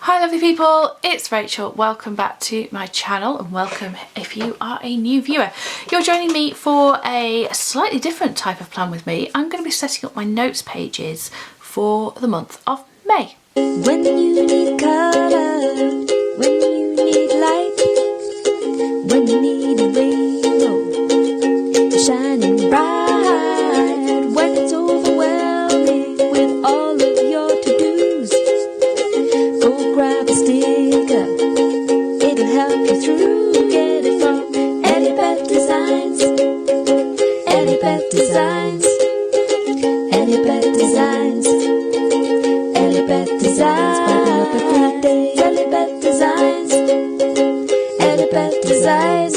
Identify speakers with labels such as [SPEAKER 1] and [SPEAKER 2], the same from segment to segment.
[SPEAKER 1] Hi lovely people, it's Rachel. Welcome back to my channel and welcome if you are a new viewer. You're joining me for a slightly different type of plan with me. I'm going to be setting up my notes pages for the month of May.
[SPEAKER 2] When you need colour, when you need light, when you need a rainbow shining bright, when it's overwhelming with all of your to-dos, go grab a sticker, it'll help you through. Get it from EllieBeth Designs, EllieBeth Designs, EllieBeth Designs, EllieBeth Designs, EllieBeth Designs, EllieBeth Designs,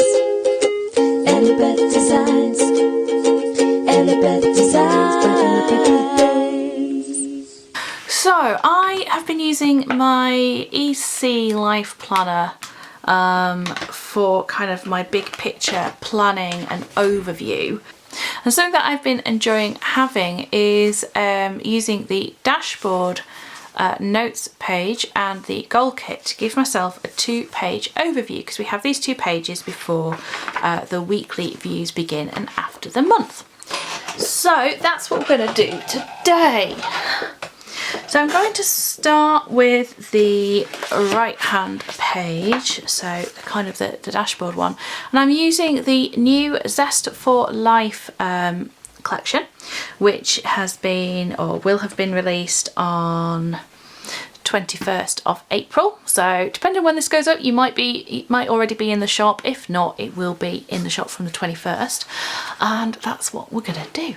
[SPEAKER 2] EllieBeth Designs, EllieBeth Designs.
[SPEAKER 1] So I have been using my EC Life Planner for kind of my big picture planning and overview. And something that I've been enjoying having is using the dashboard notes page and the goal kit to give myself a 2-page overview, because we have these 2 pages before the weekly views begin and after the month. So that's what we're going to do today. So I'm going to start with the right hand page, so kind of the dashboard one, and I'm using the new Zest for Life collection, which has been or will have been released on 21st of April. So depending on when this goes up, it might already be in the shop. If not, it will be in the shop from the 21st, and that's what we're gonna do.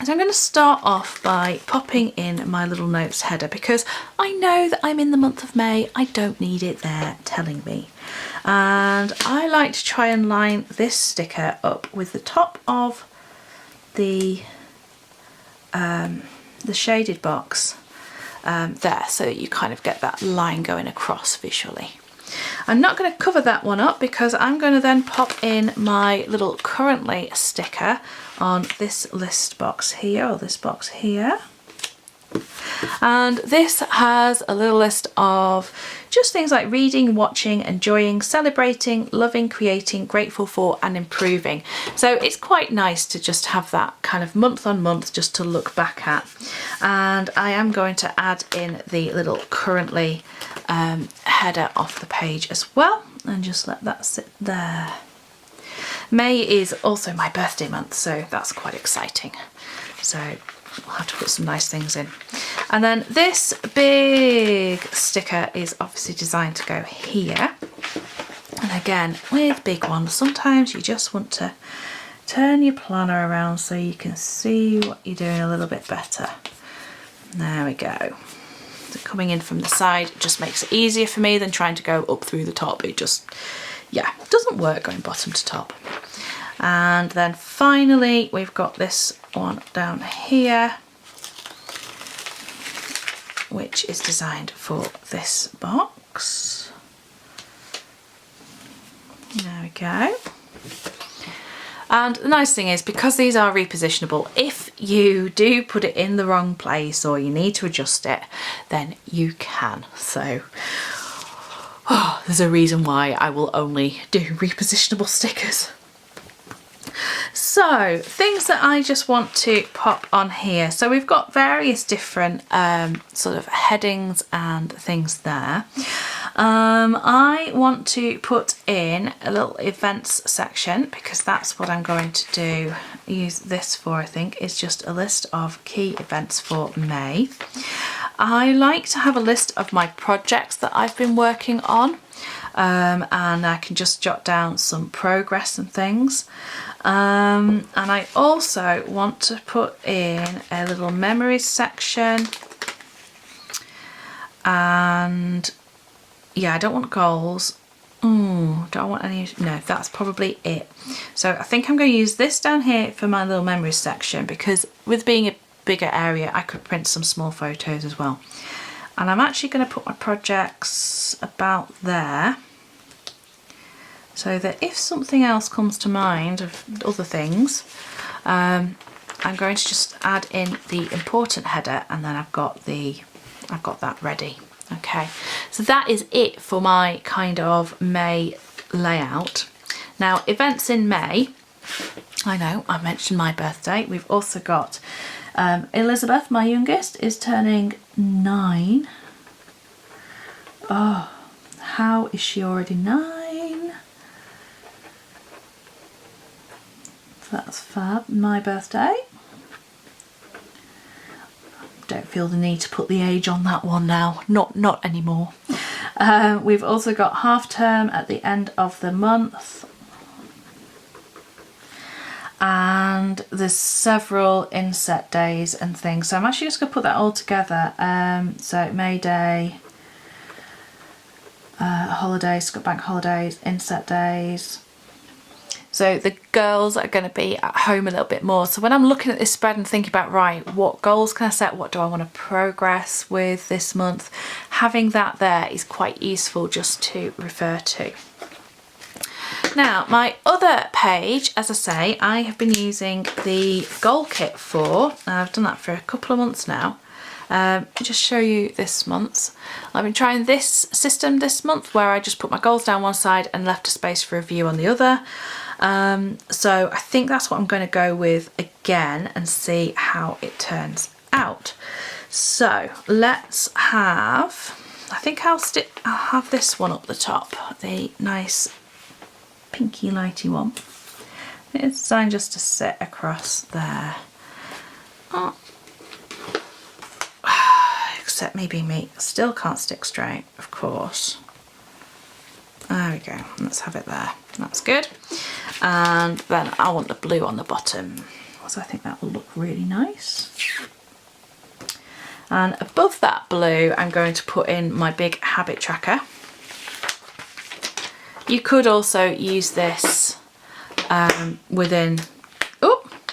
[SPEAKER 1] So I'm going to start off by popping in my little notes header, because I know that I'm in the month of May. I don't need it there telling me. And I like to try and line this sticker up with the top of the shaded box there, so that you kind of get that line going across visually. I'm not going to cover that one up because I'm going to then pop in my little currently sticker on this list box here, or this box here. And this has a little list of just things like reading, watching, enjoying, celebrating, loving, creating, grateful for and improving. So it's quite nice to just have that kind of month on month just to look back at. And I am going to add in the little currently header off the page as well, and just let that sit there. May is also my birthday month, so that's quite exciting. So I'll have to put some nice things in. And then this big sticker is obviously designed to go here. And again, with big ones, sometimes you just want to turn your planner around so you can see what you're doing a little bit better. There we go. So coming in from the side just makes it easier for me than trying to go up through the top. It just, yeah, doesn't work going bottom to top. And then finally we've got this one down here, which is designed for this box. There we go. And the nice thing is, because these are repositionable, if you do put it in the wrong place or you need to adjust it, then you can. So there's a reason why I will only do repositionable stickers. So things that I just want to pop on here. So we've got various different sort of headings and things there. I want to put in a little events section, because that's what I'm going to do. Use this for, I think, is just a list of key events for May. I like to have a list of my projects that I've been working on. And I can just jot down some progress and things. And I also want to put in a little memories section. And yeah, I don't want goals. Don't want any, no, that's probably it. So I think I'm going to use this down here for my little memories section, because with being a bigger area, I could print some small photos as well. And I'm actually going to put my projects about there, so that if something else comes to mind of other things, I'm going to just add in the important header, and then I've got that ready. Okay, So that is it for my kind of May layout. Now, events in May, I know I mentioned my birthday. We've also got Elizabeth, my youngest, is turning 9. Oh, how is she already 9? That's fab. My birthday. Don't feel the need to put the age on that one now. Not anymore. We've also got half term at the end of the month. And there's several inset days and things. So I'm actually just going to put that all together. So May Day, holidays, got bank holidays, inset days. So the girls are going to be at home a little bit more. So when I'm looking at this spread and thinking about, right, what goals can I set? What do I want to progress with this month? Having that there is quite useful just to refer to. Now, my other page, as I say, I have been using the goal kit for, I've done that for a couple of months now. Just show you this month's. I've been trying this system this month where I just put my goals down one side and left a space for review on the other. So I think that's what I'm going to go with again and see how it turns out. So let's have, I think I'll have this one up the top, the nice pinky lighty one. It's designed just to sit across there. Oh. Except maybe me still can't stick straight, of course. There we go, let's have it there. That's good. And then I want the blue on the bottom, so I think that will look really nice. And above that blue, I'm going to put in my big habit tracker. You could also use this within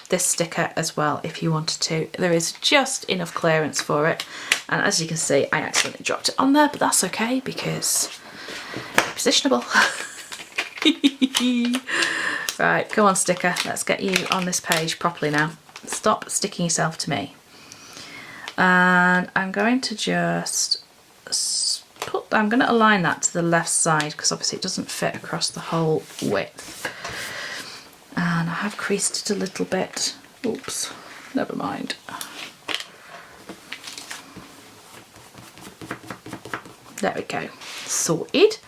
[SPEAKER 1] this sticker as well if you wanted to. There is just enough clearance for it, and as you can see I accidentally dropped it on there, but that's okay because positionable. Right, come on sticker, let's get you on this page properly now. Stop sticking yourself to me. And I'm going to just I'm going to align that to the left side because obviously it doesn't fit across the whole width. And I have creased it a little bit. Oops, never mind. There we go, sorted.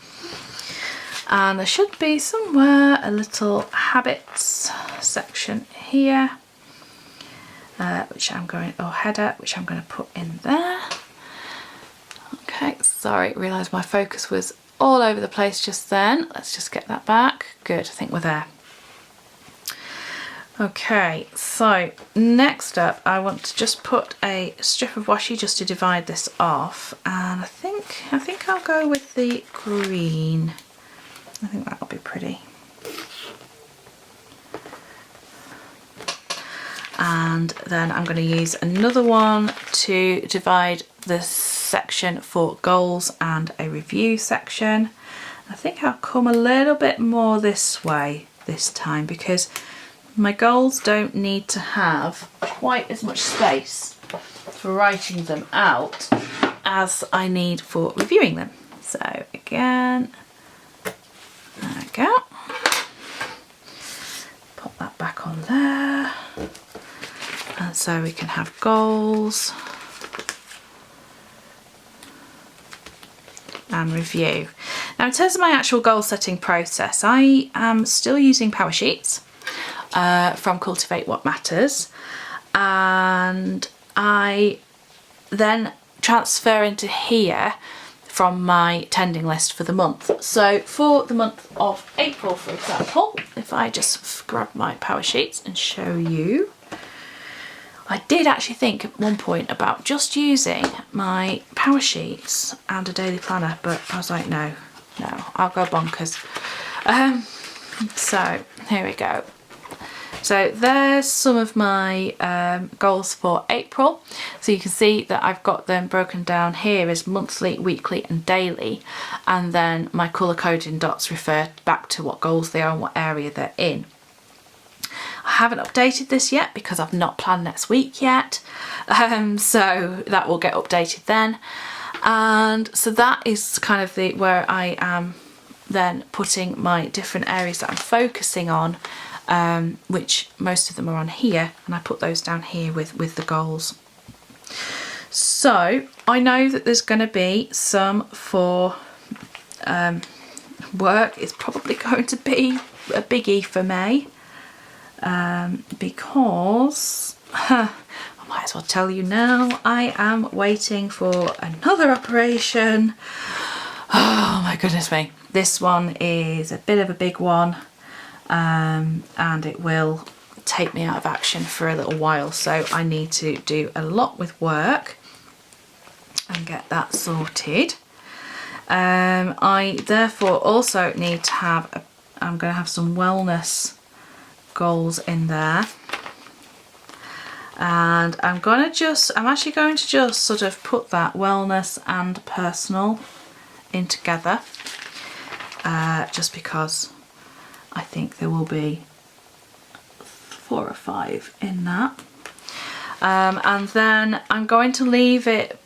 [SPEAKER 1] And there should be somewhere a little habits section here, which I'm going, or header, which I'm going to put in there. Okay, sorry, realised my focus was all over the place just then. Let's just get that back. Good, I think we're there. Okay, so next up I want to just put a strip of washi just to divide this off, and I think I'll go with the green. I think that'll be pretty. And then I'm going to use another one to divide this section for goals and a review section. I think I'll come a little bit more this way this time because my goals don't need to have quite as much space for writing them out as I need for reviewing them. So again, there we go. Pop that back on there. And so we can have goals and review. Now in terms of my actual goal setting process, I am still using power sheets from Cultivate What Matters, and I then transfer into here from my tending list for the month. So for the month of April, for example, if I just grab my power sheets and show you, I did actually think at one point about just using my power sheets and a daily planner, but I was like, no, I'll go bonkers. So here we go. So there's some of my goals for April. So you can see that I've got them broken down here as monthly, weekly and daily. And then my colour coding dots refer back to what goals they are and what area they're in. I haven't updated this yet because I've not planned next week yet. So that will get updated then. And so that is kind of where I am then putting my different areas that I'm focusing on, which most of them are on here, and I put those down here with the goals. So I know that there's going to be some for work. It's probably going to be a biggie for May, because I might as well tell you now, I am waiting for another operation. Oh my goodness me. This one is a bit of a big one, and it will take me out of action for a little while, so I need to do a lot with work and get that sorted. I therefore also need to have I'm going to have some wellness goals in there, and I'm actually going to just sort of put that wellness and personal in together, just because I think there will be 4 or 5 in that, and then I'm going to leave it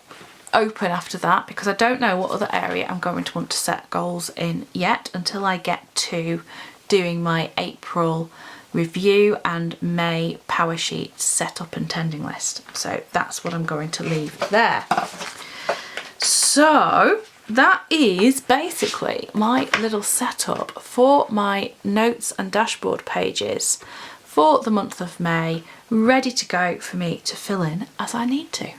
[SPEAKER 1] open after that, because I don't know what other area I'm going to want to set goals in yet until I get to doing my April review and May power sheet setup and tending list. So that's what I'm going to leave there. So that is basically my little setup for my notes and dashboard pages for the month of May, ready to go for me to fill in as I need to.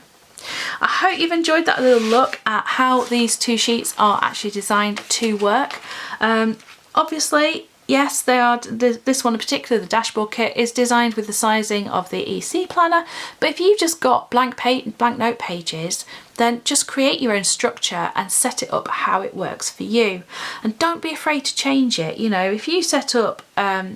[SPEAKER 1] I hope you've enjoyed that little look at how these 2 sheets are actually designed to work. Obviously, yes, they are. This one in particular, the dashboard kit, is designed with the sizing of the EC planner, but if you've just got blank note pages, then just create your own structure and set it up how it works for you. And don't be afraid to change it. You know, if you set up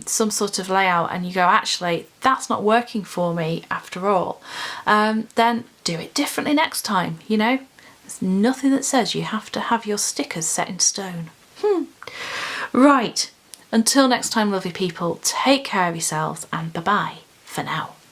[SPEAKER 1] some sort of layout and you go, actually, that's not working for me after all, then do it differently next time, you know. There's nothing that says you have to have your stickers set in stone. Right, until next time, lovely people, take care of yourselves, and bye-bye for now.